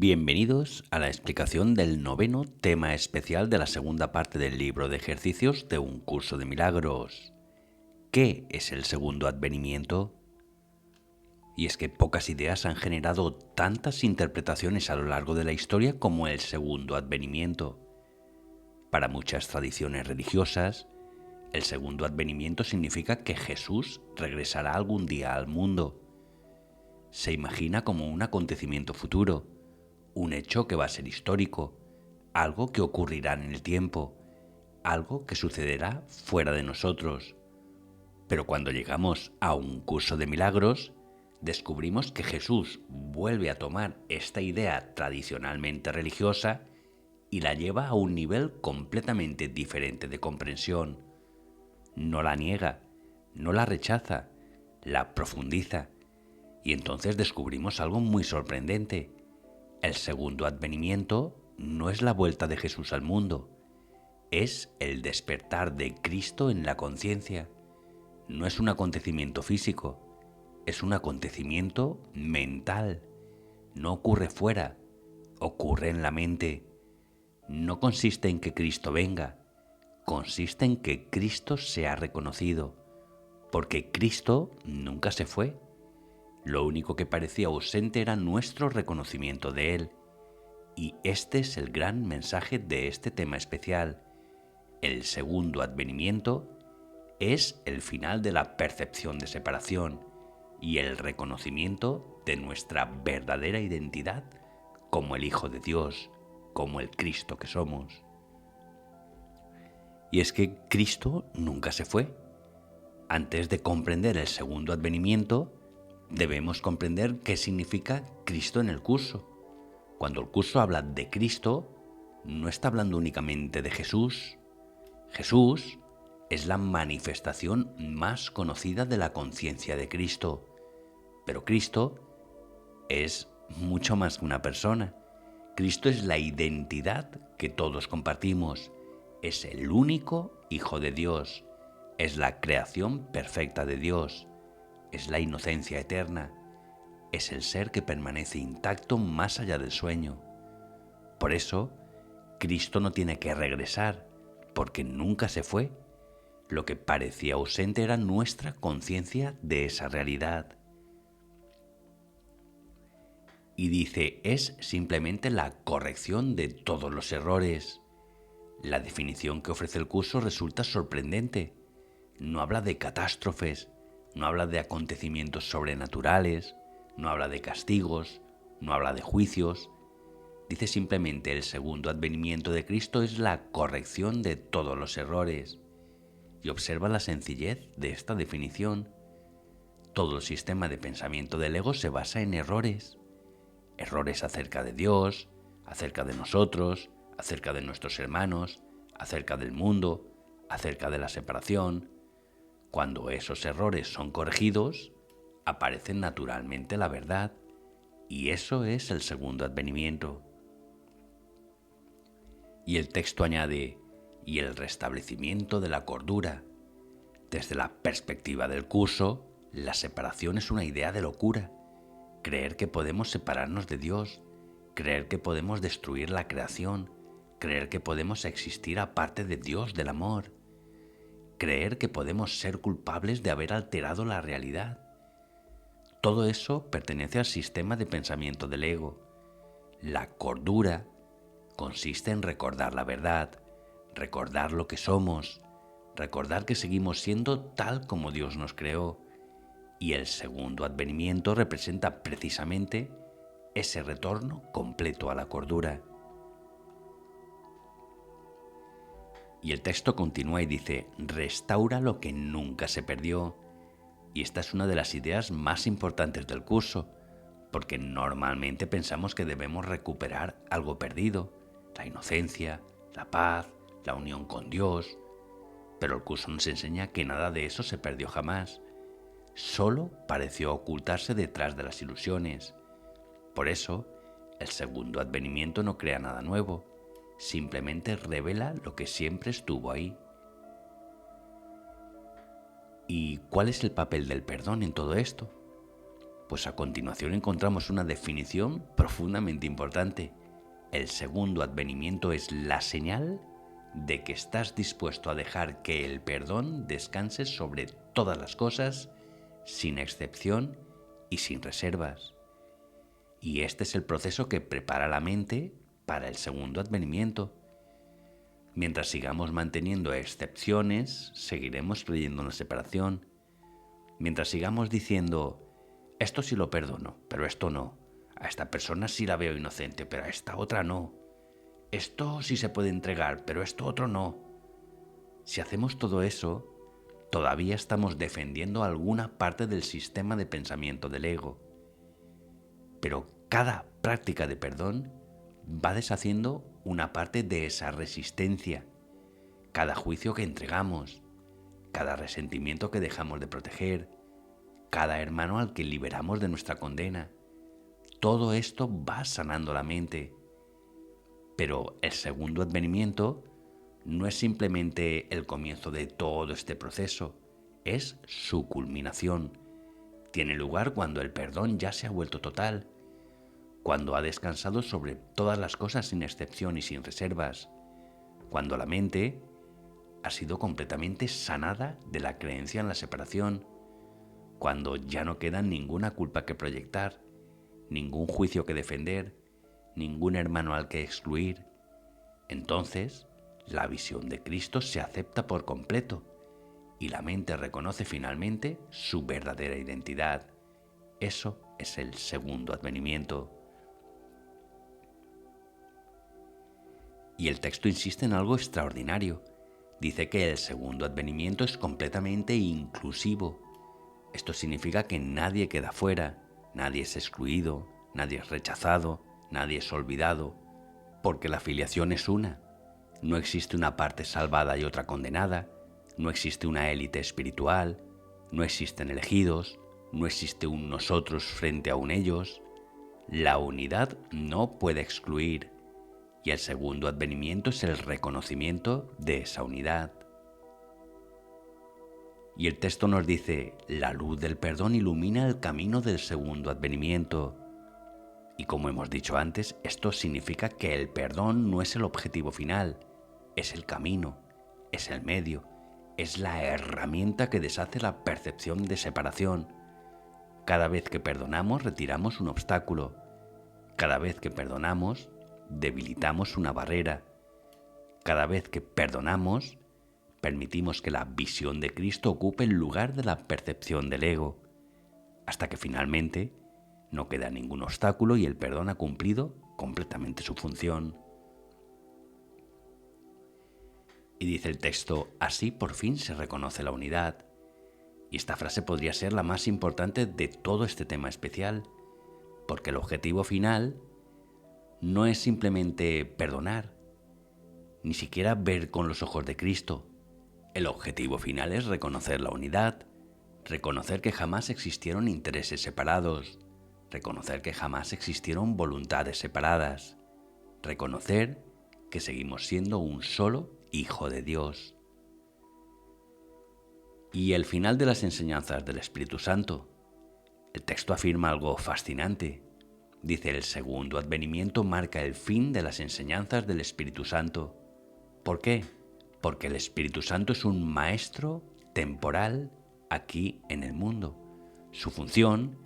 Bienvenidos a la explicación del noveno tema especial de la segunda parte del libro de ejercicios de Un Curso de Milagros. ¿Qué es el segundo advenimiento? Y es que pocas ideas han generado tantas interpretaciones a lo largo de la historia como el segundo advenimiento. Para muchas tradiciones religiosas, el segundo advenimiento significa que Jesús regresará algún día al mundo. Se imagina como un acontecimiento futuro, un hecho que va a ser histórico, algo que ocurrirá en el tiempo, algo que sucederá fuera de nosotros. Pero cuando llegamos a Un Curso de Milagros, descubrimos que Jesús vuelve a tomar esta idea tradicionalmente religiosa y la lleva a un nivel completamente diferente de comprensión. No la niega, no la rechaza, la profundiza. Y entonces descubrimos algo muy sorprendente. El segundo advenimiento no es la vuelta de Jesús al mundo, es el despertar de Cristo en la conciencia. No es un acontecimiento físico, es un acontecimiento mental. No ocurre fuera, ocurre en la mente. No consiste en que Cristo venga, consiste en que Cristo sea reconocido, porque Cristo nunca se fue. Lo único que parecía ausente era nuestro reconocimiento de Él. Y este es el gran mensaje de este tema especial. El segundo advenimiento es el final de la percepción de separación y el reconocimiento de nuestra verdadera identidad como el Hijo de Dios, como el Cristo que somos. Y es que Cristo nunca se fue. Antes de comprender el segundo advenimiento, debemos comprender qué significa Cristo en el curso. Cuando el curso habla de Cristo, no está hablando únicamente de Jesús. Jesús es la manifestación más conocida de la conciencia de Cristo, pero Cristo es mucho más que una persona. Cristo es la identidad que todos compartimos, es el único Hijo de Dios, es la creación perfecta de Dios, es la inocencia eterna, es el ser que permanece intacto más allá del sueño. Por eso, Cristo no tiene que regresar, porque nunca se fue. Lo que parecía ausente era nuestra conciencia de esa realidad. Y dice, es simplemente la corrección de todos los errores. La definición que ofrece el curso resulta sorprendente. No habla de catástrofes, no habla de acontecimientos sobrenaturales, no habla de castigos, no habla de juicios. Dice simplemente el segundo advenimiento de Cristo es la corrección de todos los errores. Y observa la sencillez de esta definición. Todo el sistema de pensamiento del ego se basa en errores. Errores acerca de Dios, acerca de nosotros, acerca de nuestros hermanos, acerca del mundo, acerca de la separación. Cuando esos errores son corregidos, aparece naturalmente la verdad, y eso es el segundo advenimiento. Y el texto añade, y el restablecimiento de la cordura. Desde la perspectiva del curso, la separación es una idea de locura. Creer que podemos separarnos de Dios, creer que podemos destruir la creación, creer que podemos existir aparte de Dios, del amor, creer que podemos ser culpables de haber alterado la realidad. Todo eso pertenece al sistema de pensamiento del ego. La cordura consiste en recordar la verdad, recordar lo que somos, recordar que seguimos siendo tal como Dios nos creó. Y el segundo advenimiento representa precisamente ese retorno completo a la cordura. Y el texto continúa y dice, restaura lo que nunca se perdió. Y esta es una de las ideas más importantes del curso, porque normalmente pensamos que debemos recuperar algo perdido, la inocencia, la paz, la unión con Dios. Pero el curso nos enseña que nada de eso se perdió jamás. Solo pareció ocultarse detrás de las ilusiones. Por eso, el segundo advenimiento no crea nada nuevo, simplemente revela lo que siempre estuvo ahí. ¿Y cuál es el papel del perdón en todo esto? Pues a continuación encontramos una definición profundamente importante. El segundo advenimiento es la señal de que estás dispuesto a dejar que el perdón descanse sobre todas las cosas, sin excepción y sin reservas. Y este es el proceso que prepara la mente para el segundo advenimiento. Mientras sigamos manteniendo excepciones, seguiremos creyendo en la separación. Mientras sigamos diciendo, esto sí lo perdono, pero esto no. A esta persona sí la veo inocente, pero a esta otra no. Esto sí se puede entregar, pero esto otro no. Si hacemos todo eso, todavía estamos defendiendo alguna parte del sistema de pensamiento del ego. Pero cada práctica de perdón va deshaciendo una parte de esa resistencia. Cada juicio que entregamos, cada resentimiento que dejamos de proteger, cada hermano al que liberamos de nuestra condena. Todo esto va sanando la mente. Pero el segundo advenimiento no es simplemente el comienzo de todo este proceso, es su culminación. Tiene lugar cuando el perdón ya se ha vuelto total, cuando ha descansado sobre todas las cosas sin excepción y sin reservas, cuando la mente ha sido completamente sanada de la creencia en la separación, cuando ya no queda ninguna culpa que proyectar, ningún juicio que defender, ningún hermano al que excluir. Entonces, la visión de Cristo se acepta por completo y la mente reconoce finalmente su verdadera identidad. Eso es el segundo advenimiento. Y el texto insiste en algo extraordinario. Dice que el segundo advenimiento es completamente inclusivo. Esto significa que nadie queda fuera, nadie es excluido, nadie es rechazado, nadie es olvidado, porque la filiación es una. No existe una parte salvada y otra condenada, no existe una élite espiritual, no existen elegidos, no existe un nosotros frente a un ellos. La unidad no puede excluir, y el segundo advenimiento es el reconocimiento de esa unidad. Y el texto nos dice, la luz del perdón ilumina el camino del segundo advenimiento. Y como hemos dicho antes, esto significa que el perdón no es el objetivo final, es el camino, es el medio, es la herramienta que deshace la percepción de separación. Cada vez que perdonamos, retiramos un obstáculo. Cada vez que perdonamos, debilitamos una barrera. Cada vez que perdonamos, permitimos que la visión de Cristo ocupe el lugar de la percepción del ego, hasta que finalmente no queda ningún obstáculo y el perdón ha cumplido completamente su función. Y dice el texto, así por fin se reconoce la unidad. Y esta frase podría ser la más importante de todo este tema especial, porque el objetivo final no es simplemente perdonar, ni siquiera ver con los ojos de Cristo. El objetivo final es reconocer la unidad, reconocer que jamás existieron intereses separados, reconocer que jamás existieron voluntades separadas, reconocer que seguimos siendo un solo Hijo de Dios. Y el final de las enseñanzas del Espíritu Santo. El texto afirma algo fascinante. Dice, el segundo advenimiento marca el fin de las enseñanzas del Espíritu Santo. ¿Por qué? Porque el Espíritu Santo es un maestro temporal aquí en el mundo. Su función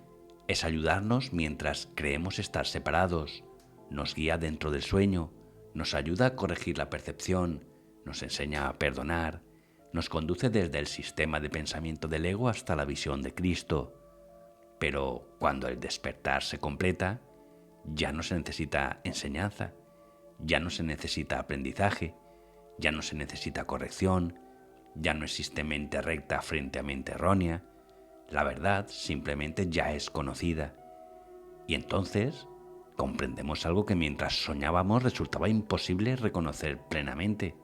es ayudarnos mientras creemos estar separados, nos guía dentro del sueño, nos ayuda a corregir la percepción, nos enseña a perdonar, nos conduce desde el sistema de pensamiento del ego hasta la visión de Cristo. Pero cuando el despertar se completa, ya no se necesita enseñanza, ya no se necesita aprendizaje, ya no se necesita corrección, ya no existe mente recta frente a mente errónea. La verdad simplemente ya es conocida. Y entonces comprendemos algo que mientras soñábamos resultaba imposible reconocer plenamente.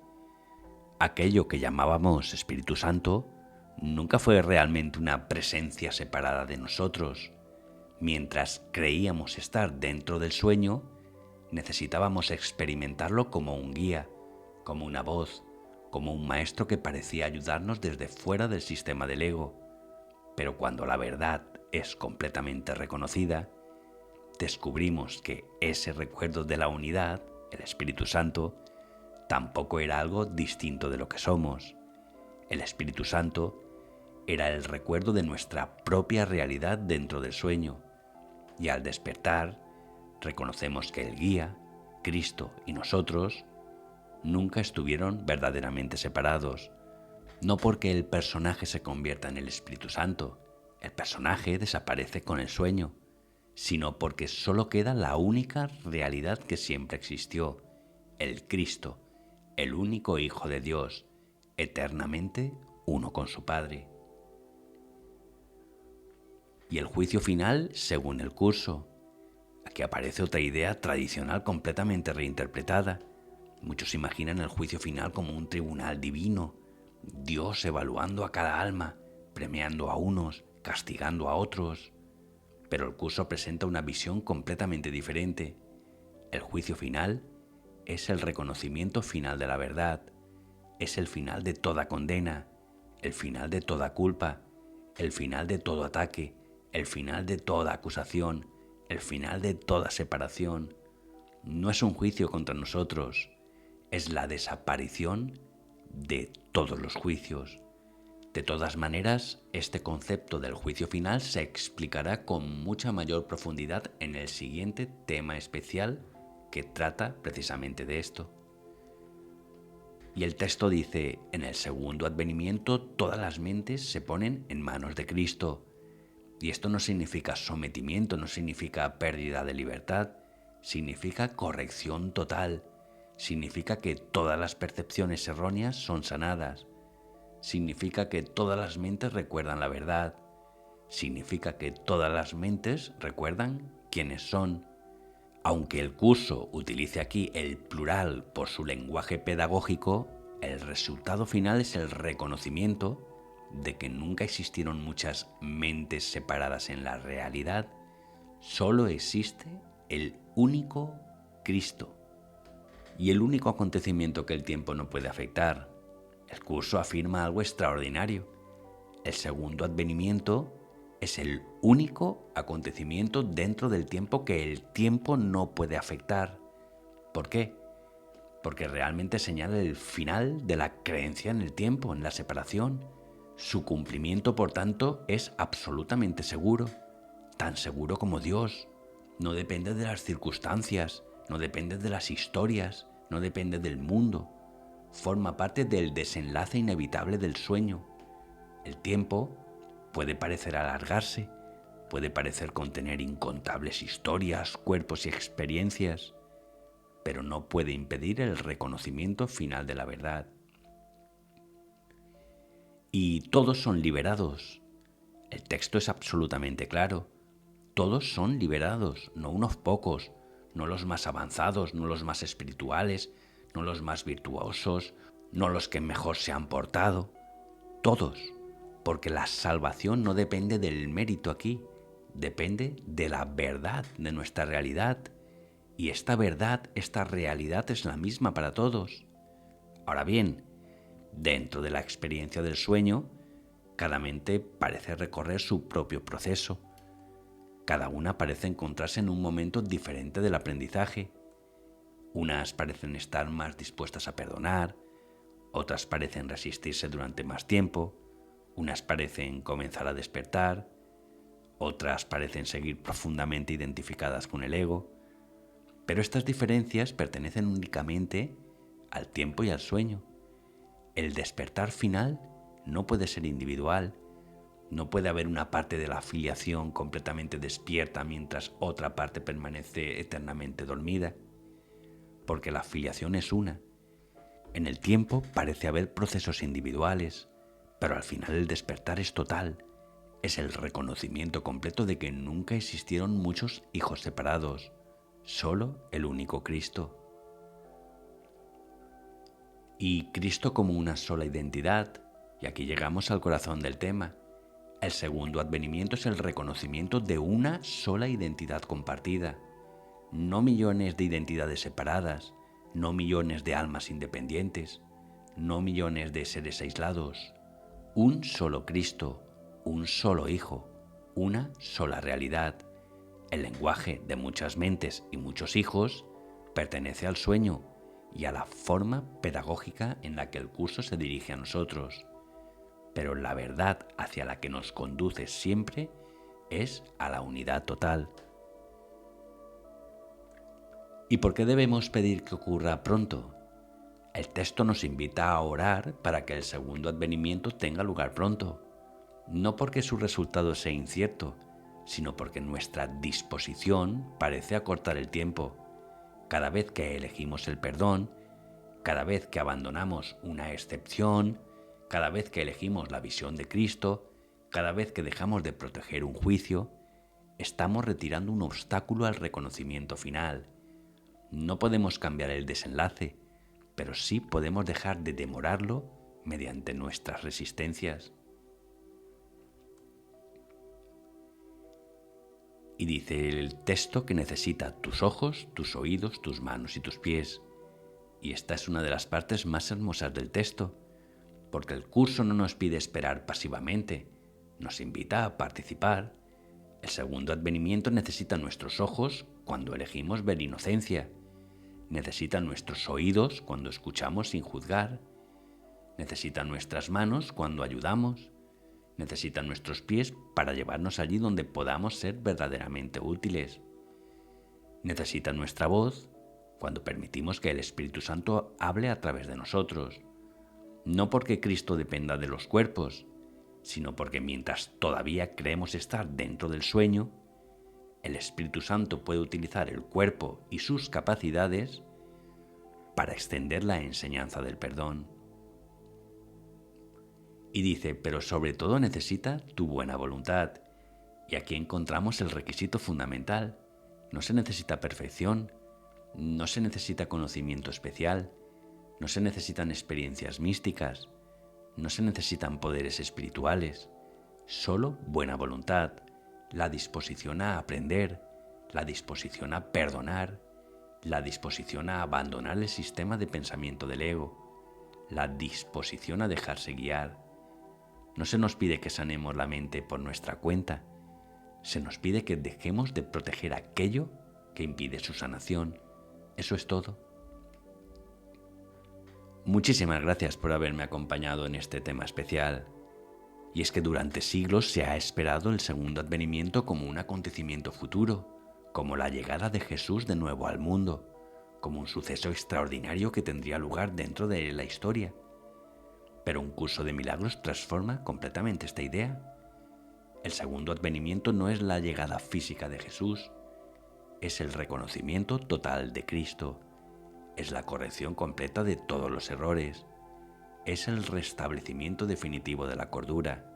Aquello que llamábamos Espíritu Santo nunca fue realmente una presencia separada de nosotros. Mientras creíamos estar dentro del sueño, necesitábamos experimentarlo como un guía, como una voz, como un maestro que parecía ayudarnos desde fuera del sistema del ego. Pero cuando la verdad es completamente reconocida, descubrimos que ese recuerdo de la unidad, el Espíritu Santo, tampoco era algo distinto de lo que somos. El Espíritu Santo era el recuerdo de nuestra propia realidad dentro del sueño, y al despertar reconocemos que el guía, Cristo y nosotros nunca estuvieron verdaderamente separados, no porque el personaje se convierta en el Espíritu Santo, el personaje desaparece con el sueño, sino porque solo queda la única realidad que siempre existió, el Cristo, el único Hijo de Dios, eternamente uno con su Padre. Y el juicio final según el curso. Aquí aparece otra idea tradicional completamente reinterpretada. Muchos imaginan el juicio final como un tribunal divino, Dios evaluando a cada alma, premiando a unos, castigando a otros. Pero el curso presenta una visión completamente diferente. El juicio final es el reconocimiento final de la verdad, es el final de toda condena, el final de toda culpa, el final de todo ataque, el final de toda acusación, el final de toda separación. No es un juicio contra nosotros, es la desaparición de todos los juicios. De todas maneras, este concepto del juicio final se explicará con mucha mayor profundidad en el siguiente tema especial que trata precisamente de esto. Y el texto dice, en el segundo advenimiento todas las mentes se ponen en manos de Cristo. Y esto no significa sometimiento, no significa pérdida de libertad, significa corrección total, significa que todas las percepciones erróneas son sanadas, significa que todas las mentes recuerdan la verdad, significa que todas las mentes recuerdan quiénes son. Aunque el curso utilice aquí el plural por su lenguaje pedagógico, el resultado final es el reconocimiento de que nunca existieron muchas mentes separadas en la realidad, solo existe el único Cristo y el único acontecimiento que el tiempo no puede afectar. El curso afirma algo extraordinario. El segundo advenimiento es el único acontecimiento dentro del tiempo que el tiempo no puede afectar. ¿Por qué? Porque realmente señala el final de la creencia en el tiempo, en la separación. Su cumplimiento, por tanto, es absolutamente seguro, tan seguro como Dios. No depende de las circunstancias, no depende de las historias, no depende del mundo. Forma parte del desenlace inevitable del sueño. El tiempo puede parecer alargarse, puede parecer contener incontables historias, cuerpos y experiencias, pero no puede impedir el reconocimiento final de la verdad. Y todos son liberados. El texto es absolutamente claro. Todos son liberados, no unos pocos, no los más avanzados, no los más espirituales, no los más virtuosos, no los que mejor se han portado. Todos, porque la salvación no depende del mérito aquí, depende de la verdad de nuestra realidad. Y esta verdad, esta realidad es la misma para todos. Ahora bien, dentro de la experiencia del sueño, cada mente parece recorrer su propio proceso. Cada una parece encontrarse en un momento diferente del aprendizaje. Unas parecen estar más dispuestas a perdonar, otras parecen resistirse durante más tiempo, unas parecen comenzar a despertar, otras parecen seguir profundamente identificadas con el ego. Pero estas diferencias pertenecen únicamente al tiempo y al sueño. El despertar final no puede ser individual, no puede haber una parte de la afiliación completamente despierta mientras otra parte permanece eternamente dormida, porque la afiliación es una. En el tiempo parece haber procesos individuales, pero al final el despertar es total, es el reconocimiento completo de que nunca existieron muchos hijos separados, solo el único Cristo. Y Cristo como una sola identidad, y aquí llegamos al corazón del tema. El segundo advenimiento es el reconocimiento de una sola identidad compartida, no millones de identidades separadas, no millones de almas independientes, no millones de seres aislados, un solo Cristo, un solo Hijo, una sola realidad. El lenguaje de muchas mentes y muchos hijos pertenece al sueño y a la forma pedagógica en la que el curso se dirige a nosotros. Pero la verdad hacia la que nos conduce siempre es a la unidad total. ¿Y por qué debemos pedir que ocurra pronto? El texto nos invita a orar para que el segundo advenimiento tenga lugar pronto, no porque su resultado sea incierto, sino porque nuestra disposición parece acortar el tiempo. Cada vez que elegimos el perdón, cada vez que abandonamos una excepción, cada vez que elegimos la visión de Cristo, cada vez que dejamos de proteger un juicio, estamos retirando un obstáculo al reconocimiento final. No podemos cambiar el desenlace, pero sí podemos dejar de demorarlo mediante nuestras resistencias. Y dice el texto que necesita tus ojos, tus oídos, tus manos y tus pies. Y esta es una de las partes más hermosas del texto, porque el curso no nos pide esperar pasivamente, nos invita a participar. El segundo advenimiento necesita nuestros ojos cuando elegimos ver inocencia, necesita nuestros oídos cuando escuchamos sin juzgar, necesita nuestras manos cuando ayudamos, necesita nuestros pies para llevarnos allí donde podamos ser verdaderamente útiles, necesita nuestra voz cuando permitimos que el Espíritu Santo hable a través de nosotros, no porque Cristo dependa de los cuerpos, sino porque mientras todavía creemos estar dentro del sueño, el Espíritu Santo puede utilizar el cuerpo y sus capacidades para extender la enseñanza del perdón. Y dice, pero sobre todo necesita tu buena voluntad. Y aquí encontramos el requisito fundamental. No se necesita perfección, no se necesita conocimiento especial, no se necesitan experiencias místicas, no se necesitan poderes espirituales, solo buena voluntad, la disposición a aprender, la disposición a perdonar, la disposición a abandonar el sistema de pensamiento del ego, la disposición a dejarse guiar. No se nos pide que sanemos la mente por nuestra cuenta, se nos pide que dejemos de proteger aquello que impide su sanación. Eso es todo. Muchísimas gracias por haberme acompañado en este tema especial. Y es que durante siglos se ha esperado el segundo advenimiento como un acontecimiento futuro, como la llegada de Jesús de nuevo al mundo, como un suceso extraordinario que tendría lugar dentro de la historia. Pero un curso de milagros transforma completamente esta idea. El segundo advenimiento no es la llegada física de Jesús, es el reconocimiento total de Cristo, es la corrección completa de todos los errores, es el restablecimiento definitivo de la cordura,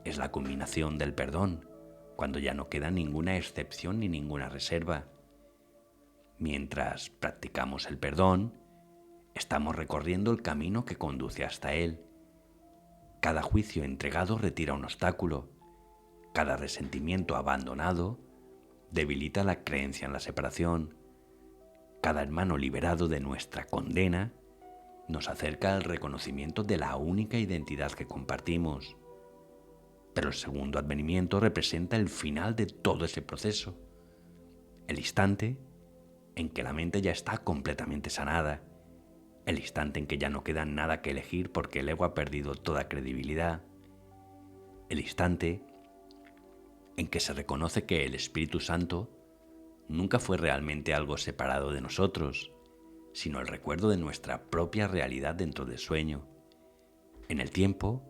es la culminación del perdón, cuando ya no queda ninguna excepción ni ninguna reserva. Mientras practicamos el perdón, estamos recorriendo el camino que conduce hasta él. Cada juicio entregado retira un obstáculo, cada resentimiento abandonado debilita la creencia en la separación, cada hermano liberado de nuestra condena nos acerca al reconocimiento de la única identidad que compartimos. Pero el segundo advenimiento representa el final de todo ese proceso, el instante en que la mente ya está completamente sanada, el instante en que ya no queda nada que elegir porque el ego ha perdido toda credibilidad, el instante en que se reconoce que el Espíritu Santo nunca fue realmente algo separado de nosotros, sino el recuerdo de nuestra propia realidad dentro del sueño. En el tiempo,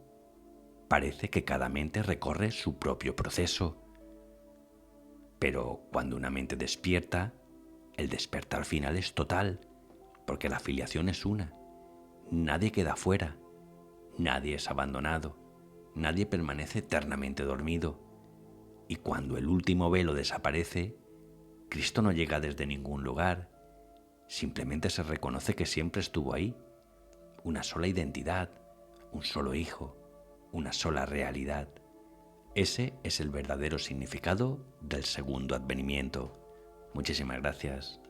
parece que cada mente recorre su propio proceso, pero cuando una mente despierta, el despertar final es total, porque la filiación es una. Nadie queda fuera, nadie es abandonado, nadie permanece eternamente dormido. Y cuando el último velo desaparece, Cristo no llega desde ningún lugar, simplemente se reconoce que siempre estuvo ahí, una sola identidad, un solo hijo, una sola realidad. Ese es el verdadero significado del segundo advenimiento. Muchísimas gracias.